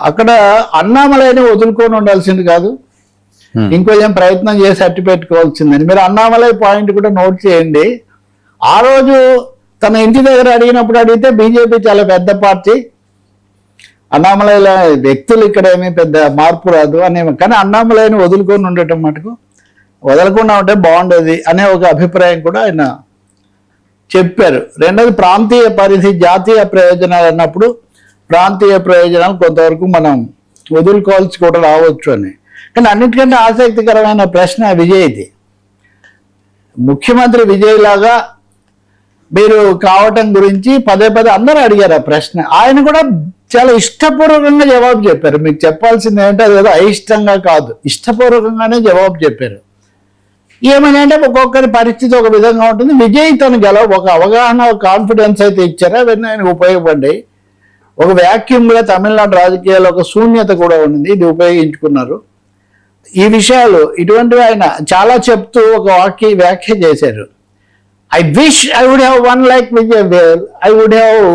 అక్కడ అన్నామలైని వదులుకొని ఉండాల్సింది కాదు, ఇంకొంచెం ప్రయత్నం చేసి అట్టి పెట్టుకోవాల్సిందని. మీరు అన్నామలై పాయింట్ కూడా నోట్ చేయండి. ఆ రోజు తన ఇంటి దగ్గర అడిగినప్పుడు అడిగితే బీజేపీ చాలా పెద్ద పార్టీ, అన్నామలైల వ్యక్తులు ఇక్కడ ఏమీ పెద్ద మార్పు రాదు అనే, కానీ అన్నామలైని వదులుకొని ఉండటం మటుకు వదలకుండా ఉంటే బాగుండేది అనే ఒక అభిప్రాయం కూడా ఆయన చెప్పారు. రెండోది ప్రాంతీయ పరిధి, జాతీయ ప్రయోజనాలు అన్నప్పుడు ప్రాంతీయ ప్రయోజనాలు కొంతవరకు మనం వదులుకోవాల్సి కూడా రావచ్చు అని. కానీ అన్నిటికంటే ఆసక్తికరమైన ప్రశ్న విజయ్ది. ముఖ్యమంత్రి విజయ్ లాగా మీరు కావటం గురించి పదే పదే అందరూ అడిగారు ఆ ప్రశ్న. ఆయన కూడా చాలా ఇష్టపూర్వకంగా జవాబు చెప్పారు. మీకు చెప్పాల్సింది ఏంటంటే అది ఏదో అయిష్టంగా కాదు, ఇష్టపూర్వకంగానే జవాబు చెప్పారు. ఏమని అంటే ఒక్కొక్కరి పరిస్థితి ఒక విధంగా ఉంటుంది. విజయ్ తను ఒక అవగాహన, ఒక కాన్ఫిడెన్స్ అయితే ఇచ్చారో అవన్నీ ఆయనకు ఉపయోగపడ్డాయి. ఒక వ్యాక్యూమ్గా తమిళనాడు రాజకీయాల్లో ఒక శూన్యత కూడా ఉంది, ఇది ఉపయోగించుకున్నారు. ఈ విషయాలు ఇటువంటివి ఆయన చాలా చెప్తూ ఒక వ్యాఖ్య చేశారు. I wish I would have won like Vijay, I would have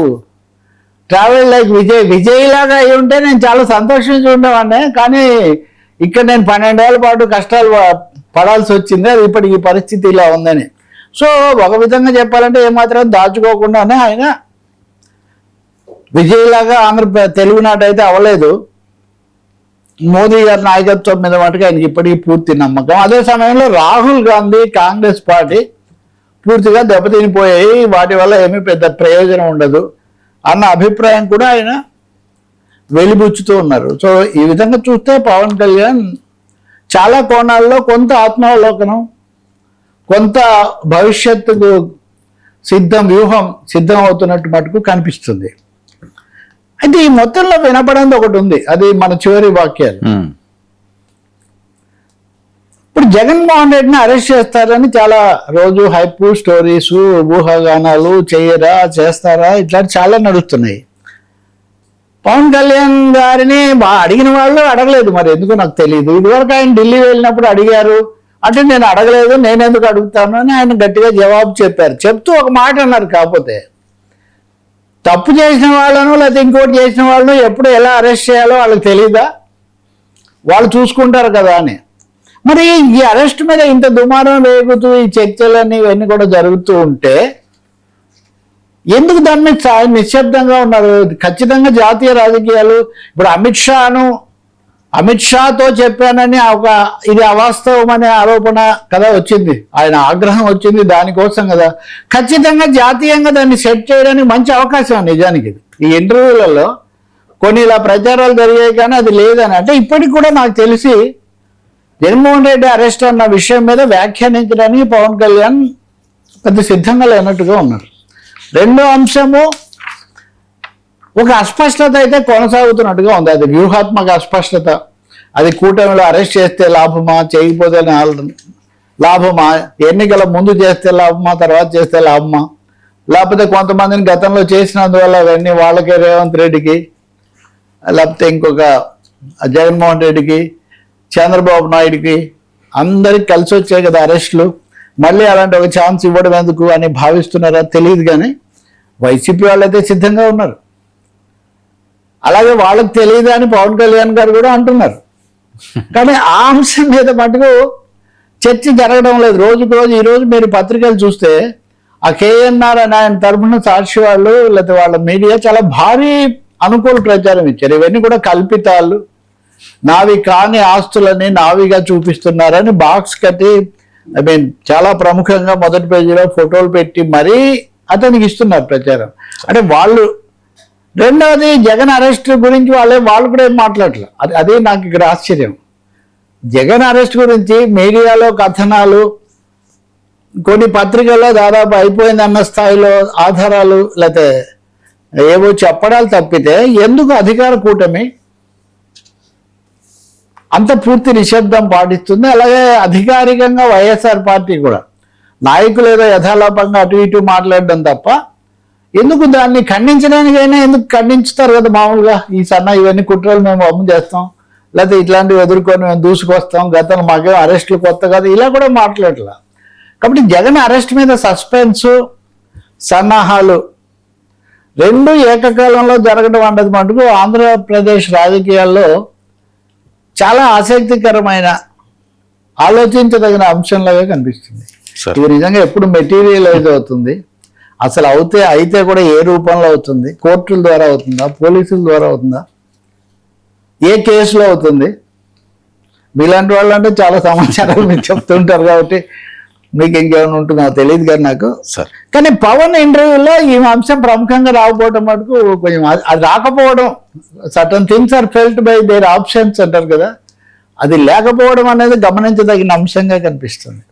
travel like Vijay. Vijay లాగా అయి ఉంటే నేను చాలా సంతోషించి ఉండేవాడిని, కానీ ఇక్కడ నేను 12 ఏళ్ల పాటు కష్టాలు పడాల్సి వచ్చింది, అది ఇప్పటికి ఈ పరిస్థితి ఇలా ఉందని. సో ఒక విధంగా చెప్పాలంటే ఏమాత్రం దాచుకోకుండానే ఆయన విజయ్ లాగా తెలుగునాట అయితే అవ్వలేదు. మోదీ గారి నాయకత్వం మీద మటుకు ఆయనకి ఇప్పటికీ పూర్తి నమ్మకం. అదే సమయంలో రాహుల్ గాంధీ, కాంగ్రెస్ పార్టీ పూర్తిగా దెబ్బతినిపోయాయి, వాటి వల్ల ఏమీ పెద్ద ప్రయోజనం ఉండదు అన్న అభిప్రాయం కూడా ఆయన వెలిబుచ్చుతూ ఉన్నారు. సో ఈ విధంగా చూస్తే పవన్ కళ్యాణ్ చాలా కోణాల్లో కొంత ఆత్మావలోకనం, కొంత భవిష్యత్తుకు వ్యూహం సిద్ధం అవుతున్నట్టు మటుకు కనిపిస్తుంది. అయితే ఈ మొత్తంలో వినపడేది ఒకటి ఉంది, అది మన చివరి వాక్యాలు. ఇప్పుడు జగన్మోహన్ రెడ్డిని అరెస్ట్ చేస్తారని చాలా రోజు హైప్ స్టోరీస్, ఊహాగానాలు, చేస్తారా ఇట్లాంటి చాలా నడుస్తున్నాయి. పవన్ కళ్యాణ్ గారిని అడిగిన వాళ్ళు అడగలేదు, మరి ఎందుకు నాకు తెలియదు. ఇదివరకు ఆయన ఢిల్లీ వెళ్ళినప్పుడు అడిగారు అంటే నేను అడగలేదు, నేను ఎందుకు అడుగుతాను అని ఆయన గట్టిగా జవాబు చెప్పారు. చెప్తూ ఒక మాట అన్నారు, కాకపోతే తప్పు చేసిన వాళ్ళను లేకపోతే ఇంకోటి చేసిన వాళ్ళను ఎప్పుడు ఎలా అరెస్ట్ చేయాలో వాళ్ళకి తెలియదా, వాళ్ళు చూసుకుంటారు కదా అని. మరి ఈ అరెస్ట్ మీద ఇంత దుమారం రేగుతూ ఈ చర్చలన్నీ ఇవన్నీ కూడా జరుగుతూ ఉంటే ఎందుకు దాని మీద ఆయన నిశ్శబ్దంగా ఉన్నారు? ఖచ్చితంగా జాతీయ రాజకీయాలు ఇప్పుడు అమిత్ షాతో చెప్పానని ఇది అవాస్తవం అనే ఆరోపణ కదా వచ్చింది, ఆయన ఆగ్రహం వచ్చింది దానికోసం కదా. ఖచ్చితంగా జాతీయంగా దాన్ని సెట్ చేయడానికి మంచి అవకాశం నిజానికి. ఈ ఇంటర్వ్యూలలో కొన్ని ఇలా ప్రచారాలు జరిగాయి, కానీ అది లేదని. అంటే ఇప్పటికి కూడా నాకు తెలిసి జగన్మోహన్ రెడ్డి అరెస్ట్ అన్న విషయం మీద వ్యాఖ్యానించడానికి పవన్ కళ్యాణ్ పెద్ద సిద్ధంగా లేనట్టుగా ఉన్నారు. రెండో అంశము ఒక అస్పష్టత అయితే కొనసాగుతున్నట్టుగా ఉంది, అది వ్యూహాత్మక అస్పష్టత. అది కూటమిలో అరెస్ట్ చేస్తే లాభమా, చేయకపోతే లాభమా, ఎన్నికల ముందు చేస్తే లాభమా, తర్వాత చేస్తే లాభమా, లేకపోతే కొంతమందిని గతంలో చేసినందువల్ల అవన్నీ వాళ్ళకే, రేవంత్ రెడ్డికి, లేకపోతే ఇంకొక జగన్మోహన్ రెడ్డికి, చంద్రబాబు నాయుడికి అందరికి కలిసి వచ్చాయి కదా అరెస్టులు, మళ్ళీ అలాంటి ఒక ఛాన్స్ ఇవ్వడం ఎందుకు అని భావిస్తున్నారా తెలియదు. కానీ వైసీపీ వాళ్ళైతే సిద్ధంగా ఉన్నారు, అలాగే వాళ్ళకి తెలియదు అని పవన్ కళ్యాణ్ గారు కూడా అంటున్నారు. కానీ ఆ అంశం మీద మటుకు చర్చ జరగడం లేదు. రోజుకు రోజు ఈరోజు మీరు పత్రికలు చూస్తే ఆ కేఎన్ఆర్ అని ఆయన తరఫున సాక్షి వాళ్ళు లేకపోతే వాళ్ళ మీడియా చాలా భారీ అనుకూల ప్రచారం ఇచ్చారు. ఇవన్నీ కూడా కల్పితాలు, నావి కాని ఆస్తులని నావిగా చూపిస్తున్నారని బాక్స్ కట్టి చాలా ప్రముఖంగా మొదటి పేజీలో ఫోటోలు పెట్టి మరీ అతనికి ఇస్తున్నారు ప్రచారం. అంటే వాళ్ళు రెండవది జగన్ అరెస్ట్ గురించి వాళ్ళు కూడా ఏం మాట్లాడలేదు. అదే నాకు ఇక్కడ ఆశ్చర్యం. జగన్ అరెస్ట్ గురించి మీడియాలో కథనాలు, కొన్ని పత్రికల్లో దాదాపు అయిపోయిందన్న స్థాయిలో ఆధారాలు లేకపోతే ఏవో చెప్పడాలు తప్పితే ఎందుకు అధికార కూటమి అంత పూర్తి నిశ్శబ్దం పాటిస్తుంది? అలాగే అధికారికంగా వైఎస్ఆర్ పార్టీ కూడా నాయకులు ఏదో యథాలాపంగా అటు ఇటు మాట్లాడడం తప్ప ఎందుకు దాన్ని ఖండించడానికైనా ఎందుకు ఖండించుతారు కదా మామూలుగా. ఈ ఇవన్నీ కుట్రలు మేము అమలు చేస్తాం, లేకపోతే ఇట్లాంటివి ఎదుర్కొని మేము దూసుకొస్తాం, గతంలో మాకేం అరెస్టులు కొత్త కదా, ఇలా కూడా మాట్లాడలే. కాబట్టి జగన్ అరెస్ట్ మీద సస్పెన్స్, సన్నాహాలు రెండు ఏకకాలంలో జరగడం అన్నది మటుకు ఆంధ్రప్రదేశ్ రాజకీయాల్లో చాలా ఆసక్తికరమైన ఆలోచించదగిన అంశంలాగా కనిపిస్తుంది. ఇది నిజంగా ఎప్పుడు మెటీరియలైజ్ అవుతుంది, అసలు అయితే కూడా ఏ రూపంలో అవుతుంది, కోర్టుల ద్వారా అవుతుందా, పోలీసుల ద్వారా అవుతుందా, ఏ కేసులో అవుతుంది, మీలాంటి వాళ్ళు అంటే చాలా సమాచారాలు మీరు చెప్తుంటారు కాబట్టి మీకు ఇంకేమైనా ఉంటుందో తెలియదు కానీ నాకు. కానీ పవన్ ఇంటర్వ్యూలో ఈ అంశం ప్రముఖంగా రాకపోవడం మటుకు కొంచెం అది రాకపోవడం, certain things are felt by their options అంటారు కదా, అది లేకపోవడం అనేది గమనించదగిన అంశంగా కనిపిస్తుంది.